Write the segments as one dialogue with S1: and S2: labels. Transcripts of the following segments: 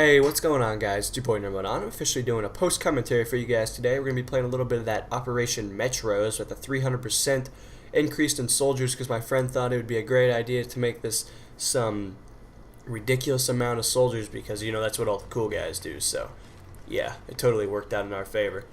S1: Hey, what's going on, guys? It's your boy Nermon. I'm officially doing a post commentary for you guys today. We're going to be playing a little bit of that Operation Metros with a 300% increase in soldiers because my friend thought it would be a great idea to make this some ridiculous amount of soldiers because, that's what all the cool guys do. So, yeah, it totally worked out in our favor.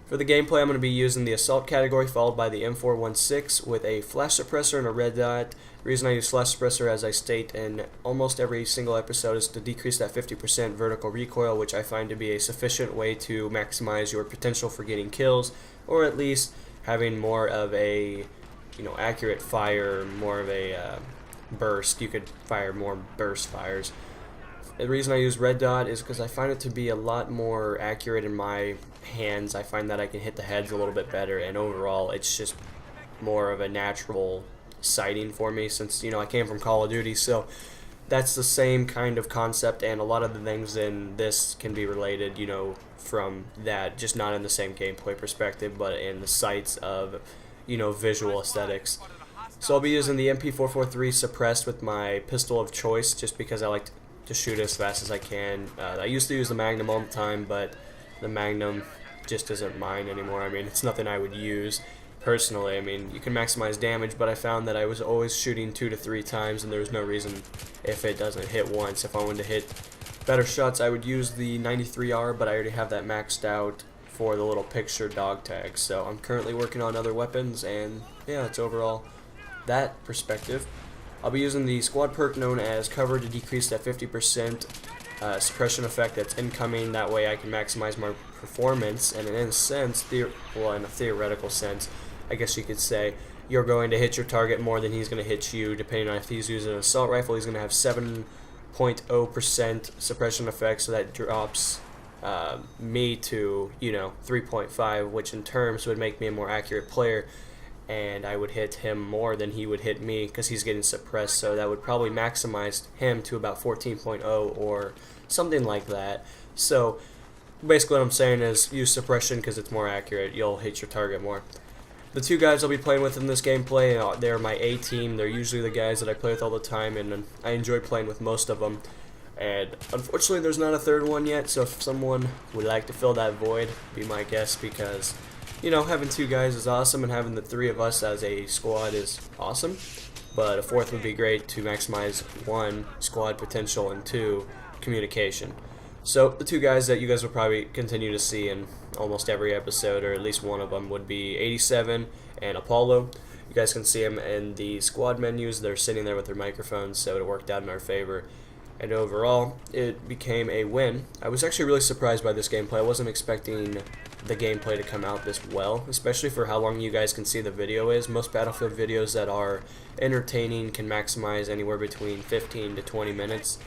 S1: For the gameplay, I'm going to be using the Assault category followed by the M416 with a flash suppressor and a red dot. The reason I use flash suppressor, as I state in almost every single episode, is to decrease that 50% vertical recoil, which I find to be a sufficient way to maximize your potential for getting kills, or at least having more of a, accurate fire, more of a burst. You could fire more burst fires. The reason I use red dot is because I find it to be a lot more accurate in my hands. I find that I can hit the heads a little bit better, and overall it's just more of a natural sighting for me since, I came from Call of Duty, so that's the same kind of concept, and a lot of the things in this can be related, from that, just not in the same gameplay perspective, but in the sights of, visual aesthetics. So I'll be using the MP443 suppressed with my pistol of choice just because I like to shoot as fast as I can. I used to use the Magnum all the time, but the Magnum just isn't mine anymore. I mean, it's nothing I would use personally. I mean, you can maximize damage, but I found that I was always shooting 2 to 3 times, and there was no reason if it doesn't hit once. If I wanted to hit better shots, I would use the 93R, but I already have that maxed out for the little picture dog tag. So I'm currently working on other weapons, and yeah, it's overall that perspective. I'll be using the squad perk known as cover to decrease that 50% suppression effect that's incoming. That way I can maximize my performance, and in a sense, in a theoretical sense, I guess you could say, you're going to hit your target more than he's going to hit you. Depending on if he's using an assault rifle, he's going to have 7.0% suppression effect, so that drops me to, 3.5, which in terms would make me a more accurate player, and I would hit him more than he would hit me because he's getting suppressed, so that would probably maximize him to about 14.0 or something like that. So basically what I'm saying is use suppression because it's more accurate. You'll hit your target more. The two guys I'll be playing with in this gameplay, they're my A team. They're usually the guys that I play with all the time, and I enjoy playing with most of them. And unfortunately there's not a third one yet, so if someone would like to fill that void, be my guest, because having 2 guys is awesome, and having the 3 of us as a squad is awesome, but a 4th would be great to maximize 1, squad potential, and 2, communication. So the 2 guys that you guys will probably continue to see in almost every episode, or at least one of them, would be 87 and Apollo. You guys can see them in the squad menus. They're sitting there with their microphones, so it worked out in our favor. And overall, it became a win. I was actually really surprised by this gameplay. I wasn't expecting the gameplay to come out this well, especially for how long you guys can see the video is. Most Battlefield videos that are entertaining can maximize anywhere between 15 to 20 minutes.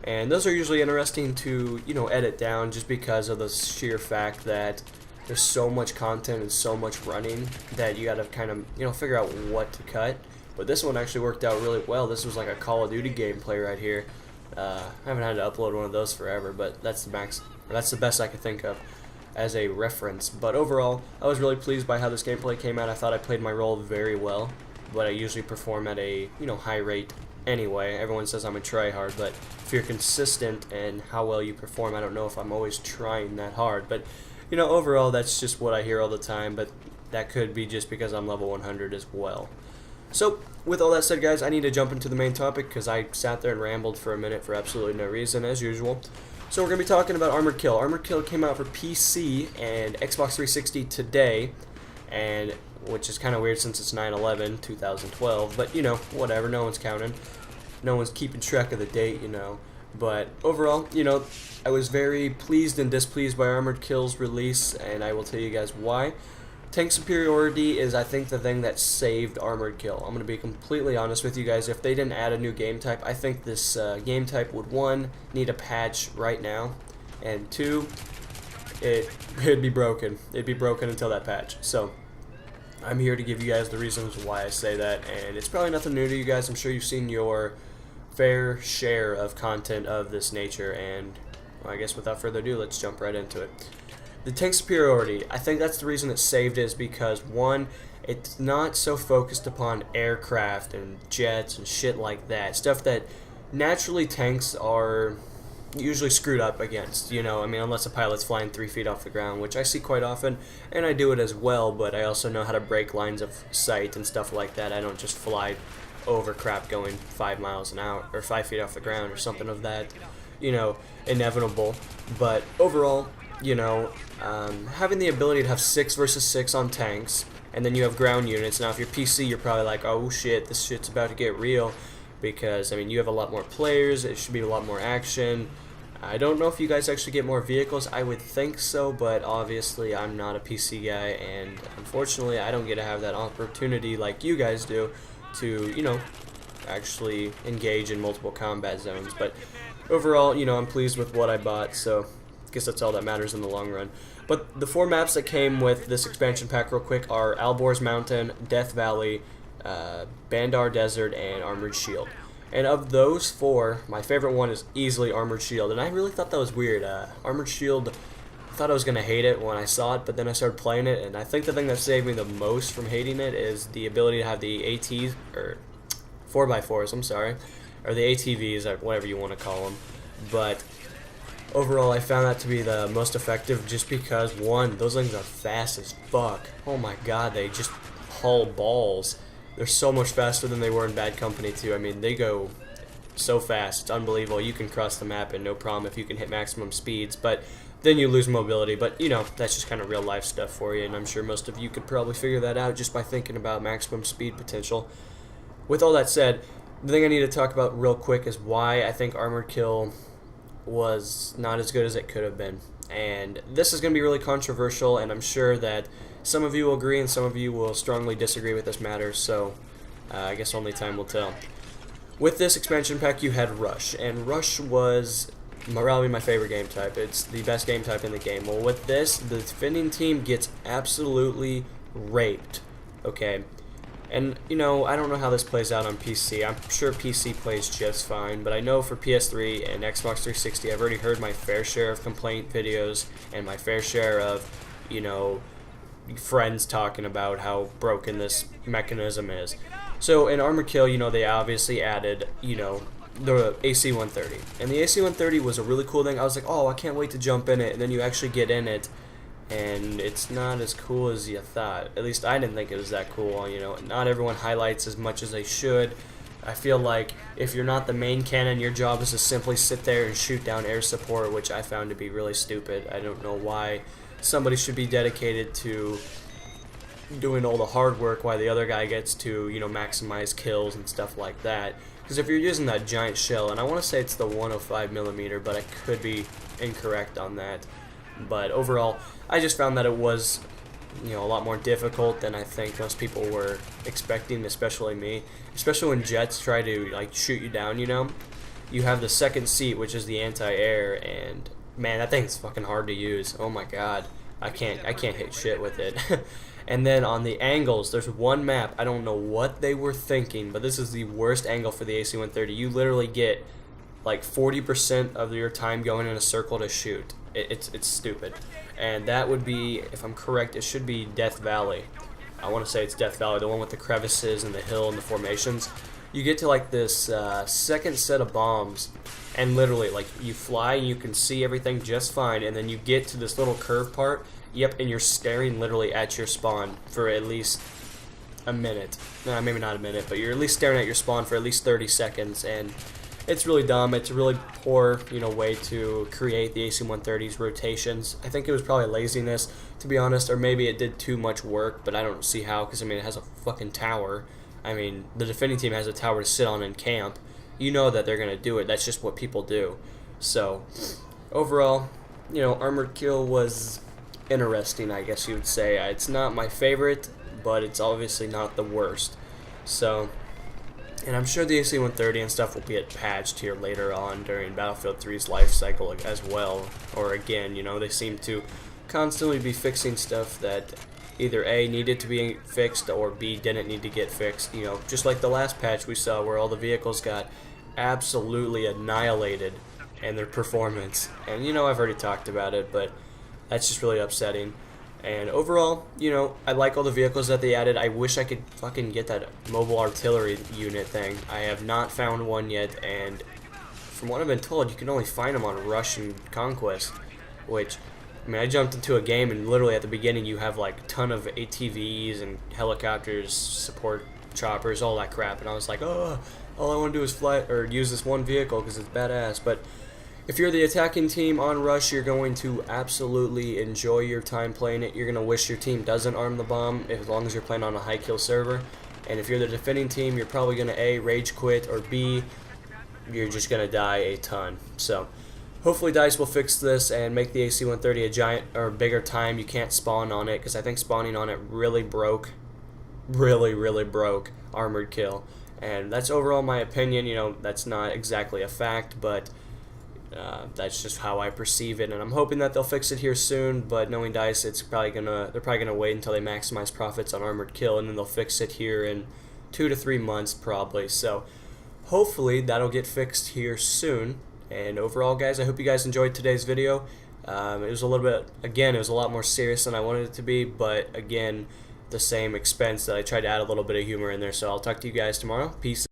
S1: And those are usually interesting to, edit down just because of the sheer fact that there's so much content and so much running that you gotta kind of, figure out what to cut. But this one actually worked out really well. This was like a Call of Duty gameplay right here. I haven't had to upload one of those forever, but that's the best I could think of as a reference. But overall, I was really pleased by how this gameplay came out. I thought I played my role very well, but I usually perform at a high rate anyway. Everyone says I'm a tryhard, but if you're consistent in how well you perform, I don't know if I'm always trying that hard. But overall, that's just what I hear all the time. But that could be just because I'm level 100 as well. So, with all that said, guys, I need to jump into the main topic because I sat there and rambled for a minute for absolutely no reason, as usual. So we're going to be talking about Armored Kill. Armored Kill came out for PC and Xbox 360 today, and which is kind of weird since it's 9/11, 2012, but whatever, no one's counting. No one's keeping track of the date, But overall, I was very pleased and displeased by Armored Kill's release, and I will tell you guys why. Tank superiority is, I think, the thing that saved Armored Kill. I'm going to be completely honest with you guys. If they didn't add a new game type, I think this game type would, 1, need a patch right now, and 2, it'd be broken. It'd be broken until that patch. So, I'm here to give you guys the reasons why I say that, and it's probably nothing new to you guys. I'm sure you've seen your fair share of content of this nature, and well, I guess without further ado, let's jump right into it. The tank superiority, I think that's the reason it saved is because, 1, it's not so focused upon aircraft and jets and shit like that. Stuff that naturally tanks are usually screwed up against. You know, I mean, unless a pilot's flying 3 feet off the ground, which I see quite often, and I do it as well. But I also know how to break lines of sight and stuff like that. I don't just fly over crap going 5 miles an hour or 5 feet off the ground or something of that, you know, inevitable. But overall, you know, having the ability to have 6 versus 6 on tanks, and then you have ground units. Now, if you're PC, you're probably like, oh shit, this shit's about to get real, because I mean, you have a lot more players. It should be a lot more action. I don't know if you guys actually get more vehicles. I would think so, but obviously I'm not a PC guy, and unfortunately I don't get to have that opportunity like you guys do to, you know, actually engage in multiple combat zones. But overall, you know, I'm pleased with what I bought, so I guess that's all that matters in the long run. But the 4 maps that came with this expansion pack real quick are Alborz Mountain, Death Valley, Bandar Desert, and Armored Shield. And of those 4, my favorite one is easily Armored Shield, and I really thought that was weird. Armored Shield, I thought I was going to hate it when I saw it, but then I started playing it, and I think the thing that saved me the most from hating it is the ability to have the ATs, or 4x4s, I'm sorry, or the ATVs, or whatever you want to call them. But overall, I found that to be the most effective just because, one, those things are fast as fuck. Oh my god, they just haul balls. They're so much faster than they were in Bad Company 2. I mean, they go so fast. It's unbelievable. You can cross the map and no problem if you can hit maximum speeds, but then you lose mobility. But, you know, that's just kind of real life stuff for you, and I'm sure most of you could probably figure that out just by thinking about maximum speed potential. With all that said, the thing I need to talk about real quick is why I think Armored Kill was not as good as it could have been. And this is going to be really controversial, and I'm sure that some of you will agree and some of you will strongly disagree with this matter, so I guess only time will tell. With this expansion pack, you had Rush, and Rush was probably my favorite game type. It's the best game type in the game. Well, with this, the defending team gets absolutely raped, okay? And, you know, I don't know how this plays out on PC. I'm sure PC plays just fine, but I know for PS3 and Xbox 360, I've already heard my fair share of complaint videos and my fair share of, you know, friends talking about how broken this mechanism is. So in Armored Kill, you know, they obviously added, you know, the AC-130. And the AC-130 was a really cool thing. I was like, oh, I can't wait to jump in it. And then you actually get in it, and it's not as cool as you thought. At least I didn't think it was that cool. You know, not everyone highlights as much as they should. I feel like if you're not the main cannon, your job is to simply sit there and shoot down air support, which I found to be really stupid. I don't know why somebody should be dedicated to doing all the hard work while the other guy gets to, you know, maximize kills and stuff like that. Because if you're using that giant shell, and I want to say it's the 105mm, but I could be incorrect on that. But overall, I just found that it was, you know, a lot more difficult than I think most people were expecting, especially me. Especially when jets try to, like, shoot you down, you know. You have the second seat, which is the anti-air, and man, that thing's fucking hard to use. Oh my god, I can't hit shit with it. And then on the angles, there's one map, I don't know what they were thinking, but this is the worst angle for the AC-130. You literally get like 40% of your time going in a circle to shoot. It's stupid. And that would be, if I'm correct, it should be Death Valley. I want to say it's Death Valley, the one with the crevices and the hill and the formations. You get to like this second set of bombs, and literally, like, you fly and you can see everything just fine, and then you get to this little curve part, yep, and you're staring literally at your spawn for at least a minute. No, maybe not a minute, but you're at least staring at your spawn for at least 30 seconds, and it's really dumb. It's a really poor, you know, way to create the AC-130's rotations. I think it was probably laziness, to be honest, or maybe it did too much work, but I don't see how, because, I mean, it has a fucking tower. I mean, the defending team has a tower to sit on in camp. You know that they're going to do it. That's just what people do. So, overall, you know, Armored Kill was interesting, I guess you would say. It's not my favorite, but it's obviously not the worst. So, and I'm sure the AC-130 and stuff will get patched here later on during Battlefield 3's life cycle as well. Or again, you know, they seem to constantly be fixing stuff that either A, needed to be fixed, or B, didn't need to get fixed. You know, just like the last patch we saw where all the vehicles got absolutely annihilated in their performance. And, you know, I've already talked about it, but that's just really upsetting. And overall, you know, I like all the vehicles that they added. I wish I could fucking get that mobile artillery unit thing. I have not found one yet, and from what I've been told, you can only find them on Rush and Conquest, which, I mean, I jumped into a game and literally at the beginning you have like a ton of ATVs and helicopters, support choppers, all that crap, and I was like, oh, all I want to do is fly or use this one vehicle because it's badass. But if you're the attacking team on Rush, you're going to absolutely enjoy your time playing it. You're going to wish your team doesn't arm the bomb as long as you're playing on a high kill server. And if you're the defending team, you're probably going to A, rage quit, or B, you're just going to die a ton. So hopefully DICE will fix this and make the AC-130 a giant or bigger time. You can't spawn on it because I think spawning on it really broke Armored Kill. And that's overall my opinion. You know, that's not exactly a fact, but that's just how I perceive it, and I'm hoping that they'll fix it here soon. But knowing DICE, they're probably gonna wait until they maximize profits on Armored Kill, and then they'll fix it here in 2 to 3 months probably. So hopefully that'll get fixed here soon. And overall, guys, I hope you guys enjoyed today's video. It was a little bit, again, it was a lot more serious than I wanted it to be, but again, the same expense that I tried to add a little bit of humor in there. So I'll talk to you guys tomorrow. Peace.